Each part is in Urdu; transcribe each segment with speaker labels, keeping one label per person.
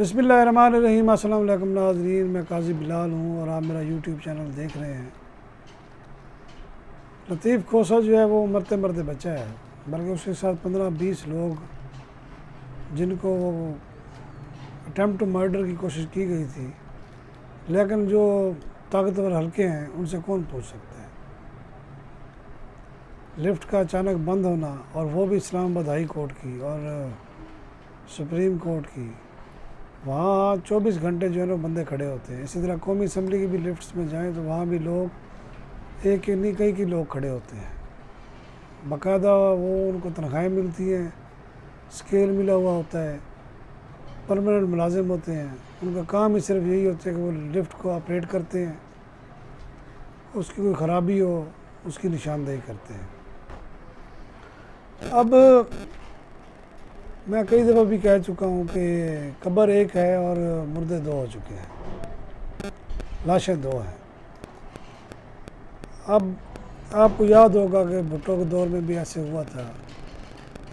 Speaker 1: بسم اللہ الرحمن الرحیم۔ السلام علیکم ناظرین، میں قاضی بلال ہوں اور آپ میرا یوٹیوب چینل دیکھ رہے ہیں۔ لطیف کھوسہ جو ہے وہ مرتے مرتے بچہ ہے، بلکہ اس کے ساتھ 15-20 لوگ جن کو اٹیمپٹ ٹو مرڈر کی کوشش کی گئی تھی، لیکن جو طاقتور حلقے ہیں ان سے کون پوچھ سکتا ہے۔ لفٹ کا اچانک بند ہونا، اور وہ بھی اسلام آباد ہائی کورٹ کی اور سپریم کورٹ کی، وہاں 24 گھنٹے جو ہے نا بندے کھڑے ہوتے ہیں۔ اسی طرح قومی اسمبلی کی بھی لفٹس میں جائیں تو وہاں بھی لوگ ایک نہیں کئی لوگ کھڑے ہوتے ہیں، باقاعدہ وہ ان کو تنخواہیں ملتی ہیں، اسکیل ملا ہوا ہوتا ہے، پرماننٹ ملازم ہوتے ہیں۔ ان کا کام ہی صرف یہی ہوتا ہے کہ وہ لفٹ کو آپریٹ کرتے ہیں، اس کی کوئی خرابی ہو اس کی نشاندہی کرتے ہیں۔ اب میں کئی دفعہ بھی کہہ چکا ہوں کہ قبر ایک ہے اور مردے دو ہو چکے ہیں، لاشیں دو ہیں۔ اب آپ کو یاد ہوگا کہ بھٹو کے دور میں بھی ایسے ہوا تھا۔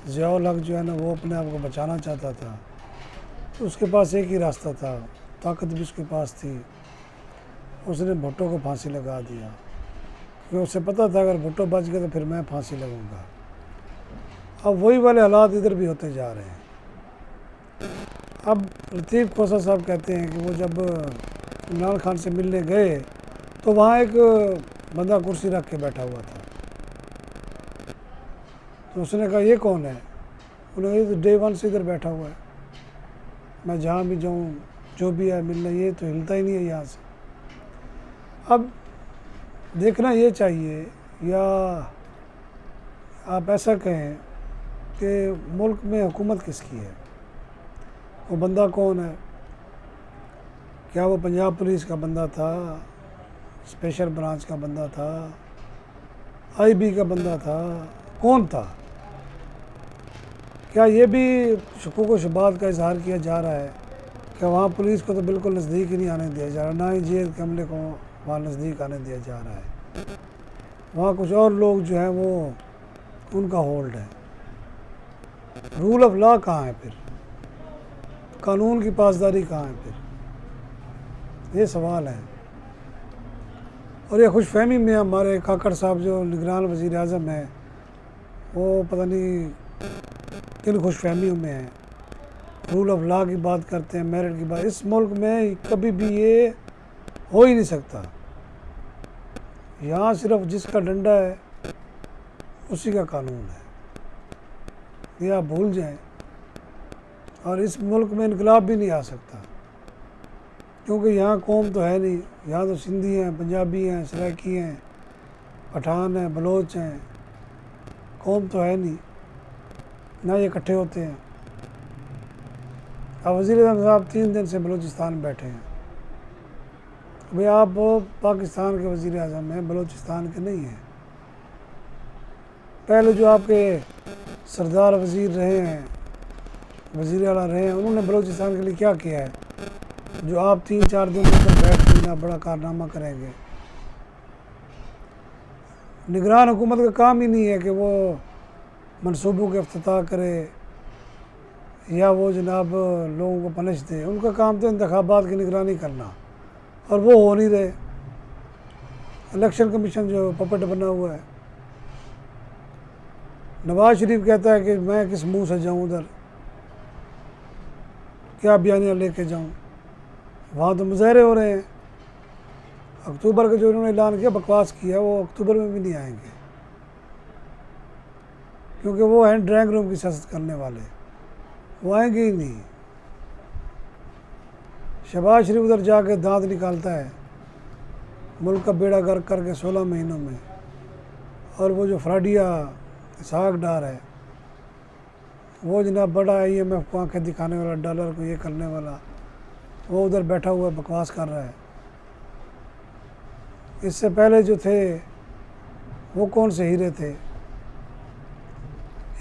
Speaker 1: ضیاء الحق جو ہے نا وہ اپنے آپ کو بچانا چاہتا تھا، تو اس کے پاس ایک ہی راستہ تھا، طاقت بھی اس کے پاس تھی، اس نے بھٹو کو پھانسی لگا دیا، کیونکہ اسے پتہ تھا اگر بھٹو بچ گیا تو پھر میں پھانسی لگوں گا۔ اب وہی والے حالات ادھر بھی ہوتے جا رہے ہیں۔ اب لطیف کھوسہ صاحب کہتے ہیں کہ وہ جب عمران خان سے ملنے گئے تو وہاں ایک بندہ کرسی رکھ کے بیٹھا ہوا تھا، تو اس نے کہا یہ کون ہے؟ انہوں نے کہا یہ تو Day 1 سے ادھر بیٹھا ہوا ہے، میں جہاں بھی جاؤں جو بھی ہے ملنا، یہ تو ہلتا ہی نہیں ہے یہاں سے۔ اب دیکھنا یہ چاہیے، یا آپ ایسا کہیں کہ ملک میں حکومت کس کی ہے، وہ بندہ کون ہے؟ کیا وہ پنجاب پولیس کا بندہ تھا، اسپیشل برانچ کا بندہ تھا، IB کا بندہ تھا، کون تھا؟ کیا یہ بھی شکوک و شبہات کا اظہار کیا جا رہا ہے کہ وہاں پولیس کو تو بالکل نزدیک ہی نہیں آنے دیا جا رہا، نہ ہی جیل کے عملے کو وہاں نزدیک آنے دیا جا رہا ہے، وہاں کچھ اور لوگ جو ہیں وہ ان کا ہولڈ ہے۔ رول آف لا کہاں ہے پھر؟ قانون کی پاسداری کہاں ہے پھر؟ یہ سوال ہے۔ اور یہ خوش فہمی میں ہمارے کھاکڑ صاحب جو نگران وزیر اعظم ہیں، وہ پتہ نہیں کن خوش فہمیوں میں ہیں، رول آف لا کی بات کرتے ہیں، میرٹ کی بات۔ اس ملک میں کبھی بھی یہ ہو ہی نہیں سکتا۔ یہاں صرف جس کا ڈنڈا ہے اسی کا قانون ہے، یہ آپ بھول جائیں۔ اور اس ملک میں انقلاب بھی نہیں آ سکتا، کیونکہ یہاں قوم تو ہے نہیں، یہاں تو سندھی ہیں، پنجابی ہیں، سرائکی ہیں، پٹھان ہیں، بلوچ ہیں، قوم تو ہے نہیں، نہ یہ اکٹھے ہوتے ہیں۔ اب وزیر اعظم صاحب 3 دن سے بلوچستان بیٹھے ہیں۔ بھئی آپ پاکستان کے وزیر اعظم ہیں، بلوچستان کے نہیں ہیں۔ پہلے جو آپ کے سردار وزیر رہے ہیں، وزیر اعلیٰ رہے ہیں، انہوں نے بلوچستان کے لیے کیا کیا ہے جو آپ 3-4 دن تک بیٹھ کے بڑا کارنامہ کریں گے؟ نگران حکومت کا کام ہی نہیں ہے کہ وہ منصوبوں کے افتتاح کرے یا وہ جناب لوگوں کو پنش دے۔ ان کا کام تو انتخابات کی نگرانی کرنا، اور وہ ہو نہیں رہے۔ الیکشن کمیشن جو پپٹ بنا ہوا ہے، نواز شریف کہتا ہے کہ میں کس منہ سے جاؤں ادھر، کیا بیانیہ لے کے جاؤں؟ وہاں تو مظاہرے ہو رہے ہیں۔ اکتوبر کا جو انہوں نے اعلان کیا، بکواس کیا، وہ اکتوبر میں بھی نہیں آئیں گے، کیونکہ وہ ہیں ڈرائنگ روم کی سیاست کرنے والے، وہ آئیں گے ہی نہیں۔ شہباز شریف ادھر جا کے دانت نکالتا ہے ملک کا بیڑا غرق کر کے 16 مہینوں میں، اور وہ جو فراڈیا اسحاق ڈار ہے، وہ جناب بڑا IMF کو آنکھیں دکھانے والا، ڈالر کو یہ کرنے والا، وہ ادھر بیٹھا ہوا بکواس کر رہا ہے۔ اس سے پہلے جو تھے وہ کون سے ہیرے تھے؟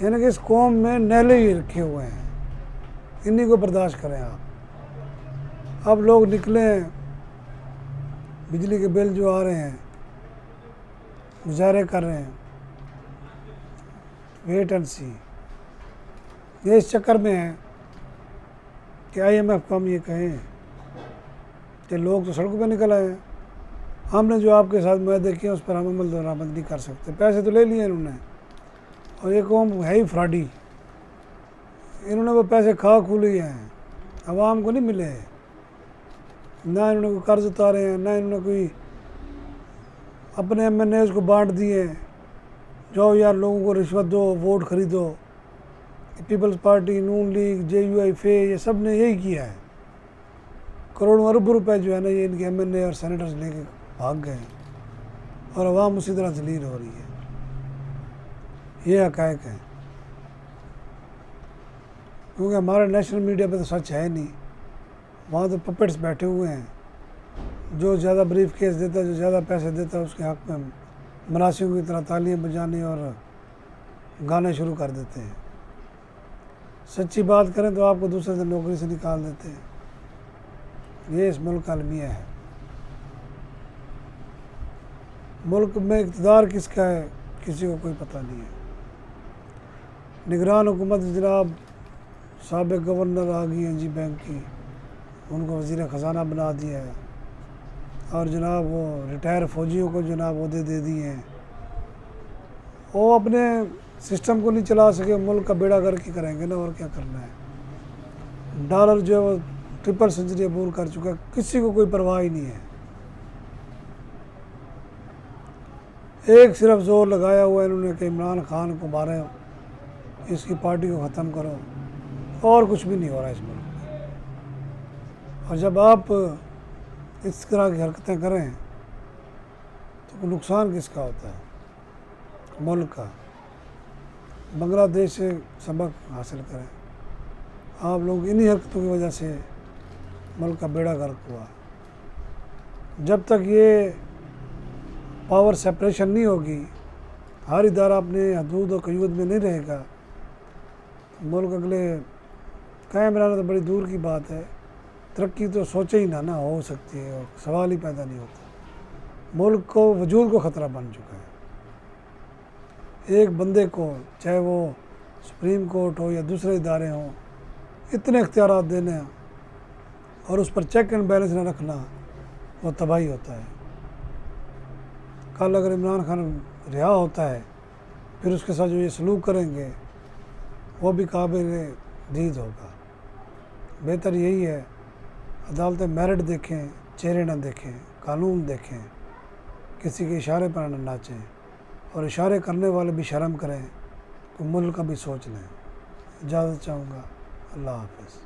Speaker 1: یعنی کہ اس قوم میں نیلے ہی رکھے ہوئے ہیں، انہی کو برداشت کریں آپ۔ اب لوگ نکلے ہیں، بجلی کے بل جو آ رہے ہیں مظاہرے کر رہے ہیں، ویٹ اینڈ سی۔ یہ اس چکر میں ہے کہ IMF کو ہم یہ کہیں کہ لوگ تو سڑکوں پہ نکل آئے ہیں، ہم نے جو آپ کے ساتھ معاہدے کیے اس پر ہم عمل درآمد نہیں کر سکتے، پیسے تو لے لیے انہوں نے، اور یہ قوم ہے ہی فراڈی، انہوں نے وہ پیسے کھا کھو لیے ہیں، عوام کو نہیں ملے، نہ انہوں نے کوئی قرض اتارے ہیں، نہ انہوں نے کوئی اپنے MNAs کو بانٹ دیے ہیں، جاؤ یار لوگوں کو رشوت دو، ووٹ خریدو۔ پیپلز پارٹی، نون لیگ، JUI، یہ سب نے یہی کیا ہے، کروڑوں ارب روپے جو ہے نا یہ ان کے MNA اور سینیٹرز لے کے بھاگ گئے ہیں، اور عوام اسی طرح ذلیل ہو رہی ہے، یہ حقائق ہیں، کیونکہ ہمارے نیشنل میڈیا پہ تو سچ ہے نہیں، وہاں تو پپٹس بیٹھے ہوئے ہیں، جو زیادہ بریف کیس دیتا ہے، جو زیادہ پیسے دیتا ہے اس کے حق میں مراسیوں کی طرح تالیاں بجانے اور گانے شروع کر دیتے ہیں، سچی بات کریں تو آپ کو دوسرے دن نوکری سے نکال دیتے ہیں، یہ اس ملک کا المیہ ہے۔ ملک میں اقتدار کس کا ہے کسی کو کوئی پتہ نہیں ہے، نگران حکومت جناب سابق گورنر آ گئی ہیں جی بینک کی، ان کو وزیر خزانہ بنا دیا ہے، اور جناب وہ ریٹائر فوجیوں کو جناب عہدے دے دیے ہیں، وہ اپنے سسٹم کو نہیں چلا سکے، ملک کا بیڑا گرک کی کریں گے نا، اور کیا کرنا ہے۔ ڈالر جو ہے وہ ٹرپل سنچری عبور کر چکا ہے، کسی کو کوئی پرواہ ہی نہیں ہے، ایک صرف زور لگایا ہوا ہے انہوں نے کہ عمران خان کو ماریں، اس کی پارٹی کو ختم کرو، اور کچھ بھی نہیں ہو رہا اس ملک میں۔ اور جب آپ اس طرح کی حرکتیں کریں تو نقصان کس کا ہوتا ہے؟ ملک کا۔ بنگلہ دیش سے سبق حاصل کریں، آپ لوگ انہی حرکتوں کی وجہ سے ملک کا بیڑا غرق ہوا۔ جب تک یہ پاور سیپریشن نہیں ہوگی، ہر ادارہ اپنے حدود و قیود میں نہیں رہے گا، ملک اگلے قائم رہنا تو بڑی دور کی بات ہے، ترقی تو سوچے ہی نہ ہو سکتی ہے، سوال ہی پیدا نہیں ہوتا، ملک کو وجود کو خطرہ بن چکا ہے۔ ایک بندے کو چاہے وہ سپریم کورٹ ہو یا دوسرے ادارے ہوں، اتنے اختیارات دینے اور اس پر چیک اینڈ بیلنس نہ رکھنا، وہ تباہی ہوتا ہے۔ کل اگر عمران خان رہا ہوتا ہے پھر اس کے ساتھ جو یہ سلوک کریں گے وہ بھی قابل دید ہوگا۔ بہتر یہی ہے عدالتیں میرٹ دیکھیں، چہرے نہ دیکھیں، قانون دیکھیں، کسی کے اشارے پر نہ ناچیں، اور اشارے کرنے والے بھی شرم کریں، تو ملک کا بھی سوچ لیں۔ اجازت چاہوں گا، اللہ حافظ۔